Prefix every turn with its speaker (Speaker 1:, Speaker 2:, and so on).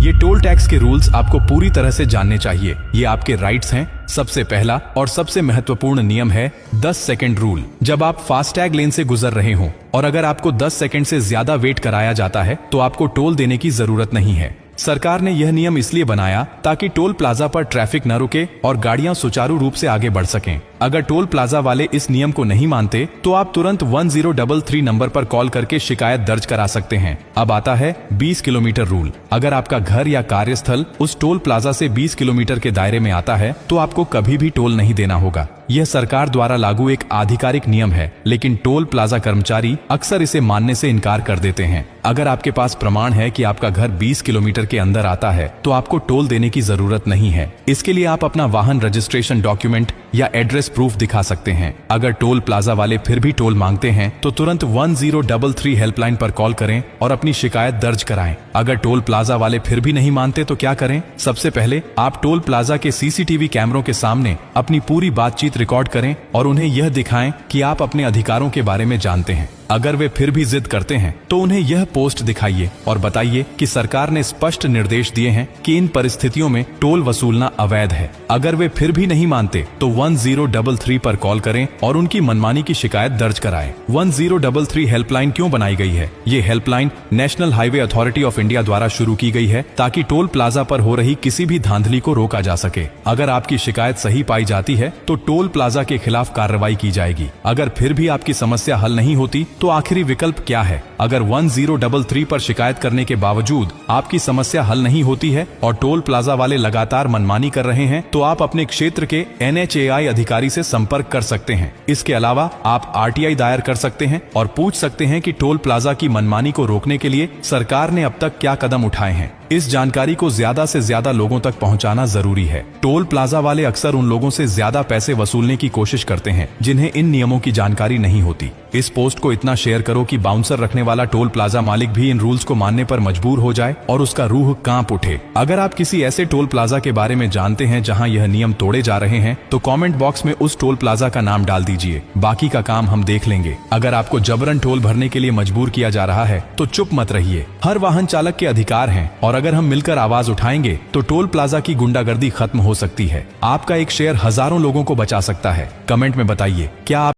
Speaker 1: ये toll tax के rules आपको पूरी तरह से जानने चाहिए। ये आपके राइट्स हैं। सबसे पहला और सबसे महत्वपूर्ण नियम है 10 सेकंड रूल। जब आप फास्टैग लेन से गुजर रहे हो और अगर आपको 10 सेकंड से ज्यादा वेट कराया जाता है तो आपको टोल देने की जरूरत नहीं है। सरकार ने यह नियम इसलिए बनाया ताकि टोल प्लाजा पर ट्रैफिक न रुके और गाड़ियां सुचारू रूप से आगे बढ़ सकें। अगर टोल प्लाजा वाले इस नियम को नहीं मानते तो आप तुरंत 1033 नंबर पर कॉल करके शिकायत दर्ज करा सकते हैं। अब आता है 20 किलोमीटर रूल। अगर आपका घर या कार्यस्थल उस टोल प्लाजा से 20 किलोमीटर के दायरे में आता है तो आपको कभी भी टोल नहीं देना होगा। यह सरकार द्वारा लागू एक आधिकारिक नियम है, लेकिन टोल प्लाजा कर्मचारी अक्सर इसे मानने से इनकार कर देते हैं। अगर आपके पास प्रमाण है कि आपका घर 20 किलोमीटर के अंदर आता है तो आपको टोल देने की जरूरत नहीं है। इसके लिए आप अपना वाहन रजिस्ट्रेशन डॉक्यूमेंट या एड्रेस प्रूफ दिखा सकते हैं। अगर टोल प्लाजा वाले फिर भी टोल मांगते हैं तो तुरंत 1033 हेल्पलाइन पर कॉल करें और अपनी शिकायत दर्ज कराएं। अगर टोल प्लाजा वाले फिर भी नहीं मानते तो क्या करें? सबसे पहले आप टोल प्लाजा के सीसीटीवी कैमरों के सामने अपनी पूरी बातचीत रिकॉर्ड करें और उन्हें यह दिखाएं कि आप अपने अधिकारों के बारे में जानते हैं। अगर वे फिर भी जिद करते हैं तो उन्हें यह पोस्ट दिखाइए और बताइए कि सरकार ने स्पष्ट निर्देश दिए हैं कि इन परिस्थितियों में टोल वसूलना अवैध है। अगर वे फिर भी नहीं मानते तो 1033 पर कॉल करें और उनकी मनमानी की शिकायत दर्ज कराएं। 1033 हेल्पलाइन क्यों बनाई गई है? ये helpline national highway authority of India द्वारा शुरू की गई है ताकि टोल प्लाजा पर हो रही किसी भी धांधली को रोका जा सके। अगर आपकी शिकायत सही पाई जाती है तो टोल प्लाजा के खिलाफ कार्रवाई की जाएगी। अगर फिर भी आपकी समस्या हल नहीं होती तो आखिरी विकल्प क्या है? अगर 1033 पर शिकायत करने के बावजूद आपकी समस्या हल नहीं होती है और टोल प्लाजा वाले लगातार मनमानी कर रहे हैं तो आप अपने क्षेत्र के NHAI अधिकारी से संपर्क कर सकते हैं। इसके अलावा आप RTI दायर कर सकते हैं और पूछ सकते हैं कि टोल प्लाजा की मनमानी को रोकने के लिए सरकार ने अब तक क्या कदम उठाए हैं। इस जानकारी को ज्यादा से ज्यादा लोगों तक पहुंचाना जरूरी है। टोल प्लाजा वाले अक्सर उन लोगों से ज्यादा पैसे वसूलने की कोशिश करते हैं जिन्हें इन नियमों की जानकारी नहीं होती। इस पोस्ट को इतना शेयर करो कि बाउंसर रखने वाला टोल प्लाजा मालिक भी इन रूल्स को मानने पर मजबूर हो जाए और उसका रूह कांप उठे। अगर आप किसी ऐसे टोल प्लाजा के बारे में जानते हैं जहां यह नियम तोड़े जा रहे हैं तो कमेंट बॉक्स में उस टोल प्लाजा का नाम डाल दीजिए। बाकी का काम हम देख लेंगे। अगर आपको जबरन टोल भरने के लिए मजबूर किया जा रहा है तो चुप मत रहिए। हर वाहन चालक के अधिकार हैं और अगर हम मिलकर आवाज उठाएंगे तो टोल प्लाजा की गुंडागर्दी खत्म हो सकती है। आपका एक शेयर हजारों लोगों को बचा सकता है। कमेंट में बताइए क्या आप